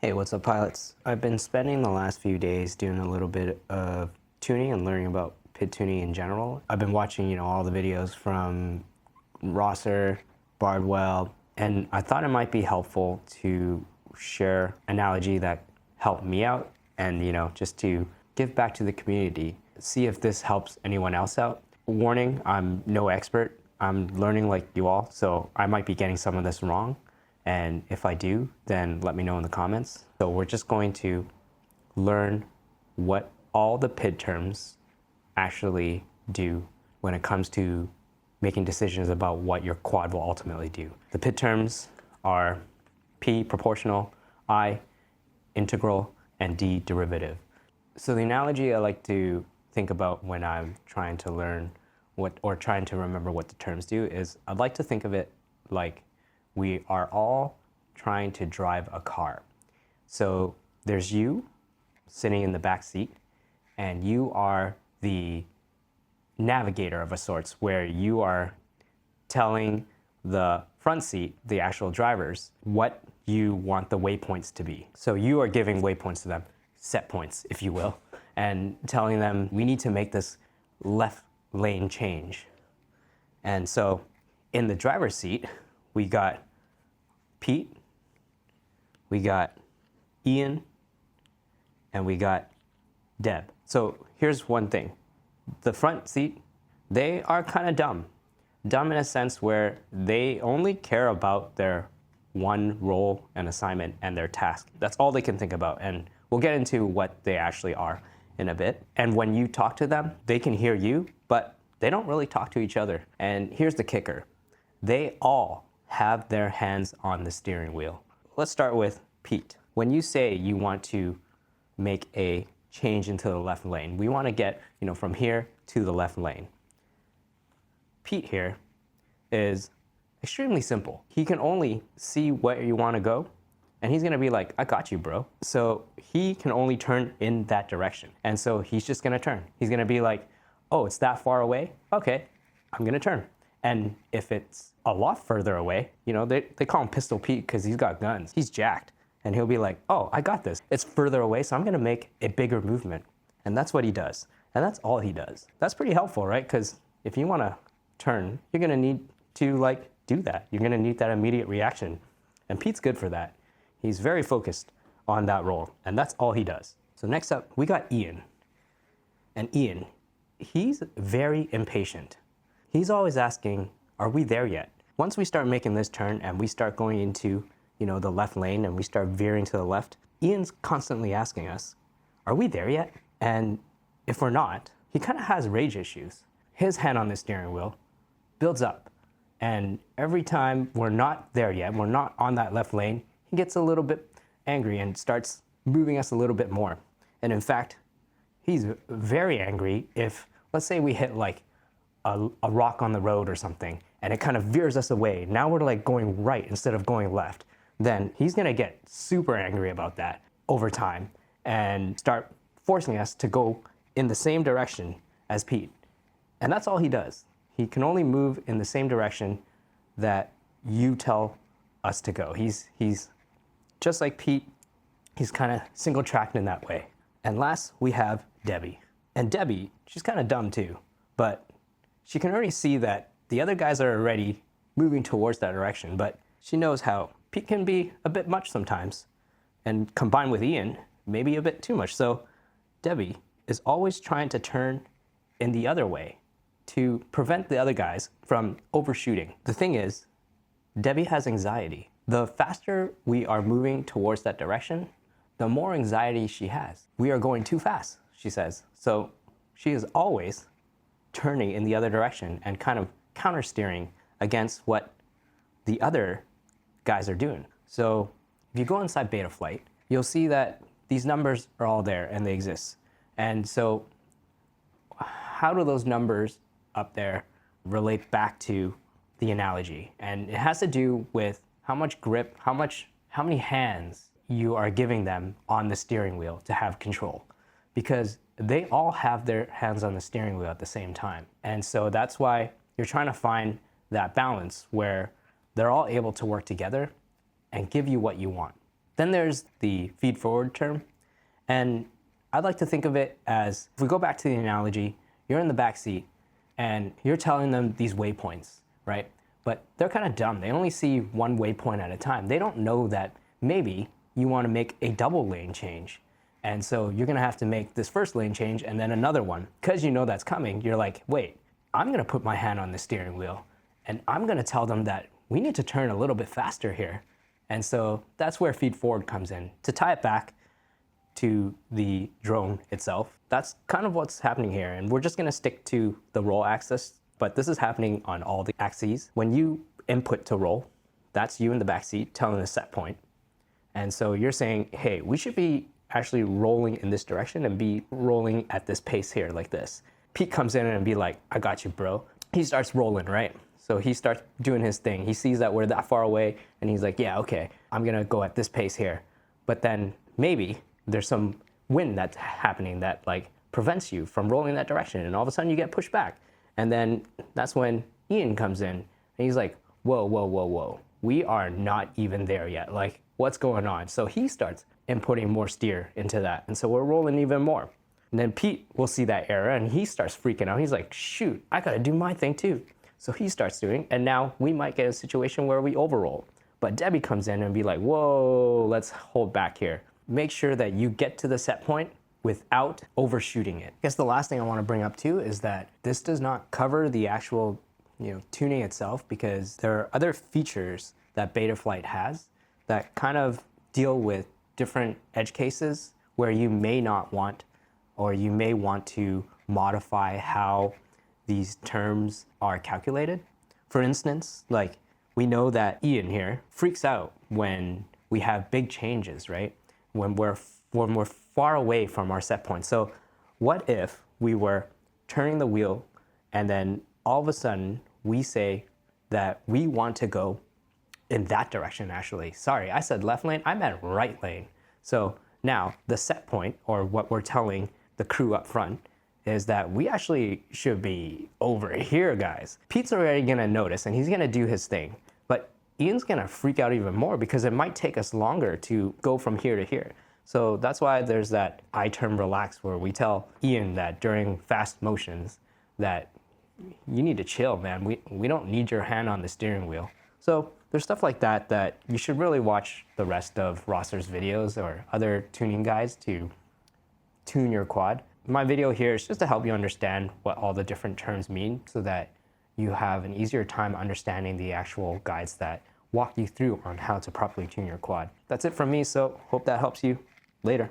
Hey, what's up, pilots? I've been spending the last few days doing a little bit of tuning and learning about PID tuning in general. I've been watching, all the videos from Rosser, Bardwell, and I thought it might be helpful to share an analogy that helped me out and, just to give back to the community, see if this helps anyone else out. Warning, I'm no expert. I'm learning like you all, so I might be getting some of this wrong. And if I do, then let me know in the comments. So we're just going to learn what all the PID terms actually do when it comes to making decisions about what your quad will ultimately do. The PID terms are P, proportional, I, integral, and D, derivative. So the analogy I like to think about when I'm trying to learn trying to remember what the terms do is I'd like to think of it like we are all trying to drive a car. So there's you sitting in the back seat, and you are the navigator of a sorts, where you are telling the front seat, the actual drivers, what you want the waypoints to be. So you are giving waypoints to them, set points, if you will, and telling them we need to make this left lane change. And so in the driver's seat, we got Pete, we got Ian, and we got Deb. So here's one thing. The front seat, they are kind of dumb. Dumb in a sense where they only care about their one role and assignment and their task. That's all they can think about. And we'll get into what they actually are in a bit. And when you talk to them, they can hear you, but they don't really talk to each other. And here's the kicker. They all have their hands on the steering wheel. Let's start with Pete. When you say you want to make a change into the left lane, we want to get from here to the left lane. Pete here is extremely simple. He can only see where you want to go, and he's going to be like, I got you, bro. So he can only turn in that direction. And so he's just going to turn. He's going to be like, oh, it's that far away? Okay, I'm going to turn. And if it's a lot further away, they call him Pistol Pete because he's got guns. He's jacked. And he'll be like, oh, I got this. It's further away, so I'm going to make a bigger movement. And that's what he does. And that's all he does. That's pretty helpful, right? Because if you want to turn, you're going to need to do that. You're going to need that immediate reaction. And Pete's good for that. He's very focused on that role. And that's all he does. So next up, we got Ian. And Ian, he's very impatient. He's always asking, are we there yet? Once we start making this turn and we start going into, the left lane and we start veering to the left, Ian's constantly asking us, are we there yet? And if we're not, he kind of has rage issues. His hand on the steering wheel builds up. And every time we're not there yet, we're not on that left lane, he gets a little bit angry and starts moving us a little bit more. And in fact, he's very angry if, let's say we hit a rock on the road or something, and it kind of veers us away. Now we're going right instead of going left. Then he's gonna get super angry about that over time and start forcing us to go in the same direction as Pete. And that's all he does. He can only move in the same direction that you tell us to go. He's just like Pete. He's kind of single-tracked in that way. And last, we have Debbie. And Debbie, she's kind of dumb too, but she can already see that the other guys are already moving towards that direction, but she knows how Pete can be a bit much sometimes, and combined with Ian, maybe a bit too much. So Debbie is always trying to turn in the other way to prevent the other guys from overshooting. The thing is, Debbie has anxiety. The faster we are moving towards that direction, the more anxiety she has. We are going too fast, she says. So she is always turning in the other direction and kind of counter-steering against what the other guys are doing. So if you go inside Betaflight, you'll see that these numbers are all there and they exist. And so how do those numbers up there relate back to the analogy? And it has to do with how much grip, how many hands you are giving them on the steering wheel to have control. Because they all have their hands on the steering wheel at the same time. And so that's why you're trying to find that balance where they're all able to work together and give you what you want. Then there's the feedforward term. And I'd like to think of it as, if we go back to the analogy, you're in the back seat and you're telling them these waypoints, right? But they're kind of dumb. They only see one waypoint at a time. They don't know that maybe you want to make a double lane change. And so you're going to have to make this first lane change and then another one. Because you know that's coming, you're like, wait, I'm going to put my hand on the steering wheel and I'm going to tell them that we need to turn a little bit faster here. And so that's where feedforward comes in. To tie it back to the drone itself, that's kind of what's happening here. And we're just going to stick to the roll axis, but this is happening on all the axes. When you input to roll, that's you in the back seat telling a set point. And so you're saying, hey, we should be actually rolling in this direction and be rolling at this pace here like this. Pete comes in and be like, I got you, bro. He starts rolling, right? So he starts doing his thing. He sees that we're that far away and he's like, yeah, okay, I'm gonna go at this pace here. But then maybe there's some wind that's happening that like prevents you from rolling that direction. And all of a sudden you get pushed back. And then that's when Ian comes in and he's like, whoa, whoa, whoa, whoa. We are not even there yet. Like, what's going on? So he starts inputting more steer into that. And so we're rolling even more. And then Pete will see that error and he starts freaking out. He's like, shoot, I gotta do my thing too. So he starts doing, and now we might get a situation where we overroll. But Debbie comes in and be like, whoa, let's hold back here. Make sure that you get to the set point without overshooting it. I guess the last thing I want to bring up too is that this does not cover the actual, tuning itself, because there are other features that Betaflight has that kind of deal with different edge cases where you may not want, or you may want to modify how these terms are calculated. For instance, like we know that Ian here freaks out when we have big changes, right? When we're far away from our set point. So what if we were turning the wheel and then all of a sudden we say that we want to go in that direction actually. Sorry, I said left lane, I meant right lane. So now the set point, or what we're telling the crew up front, is that we actually should be over here, guys. Pete's already gonna notice and he's gonna do his thing, but Ian's gonna freak out even more because it might take us longer to go from here to here. So that's why there's that I term relax, where we tell Ian that during fast motions that you need to chill, man. We don't need your hand on the steering wheel. So there's stuff like that that you should really watch the rest of Rosser's videos or other tuning guides to tune your quad. My video here is just to help you understand what all the different terms mean so that you have an easier time understanding the actual guides that walk you through on how to properly tune your quad. That's it from me, so hope that helps you. Later.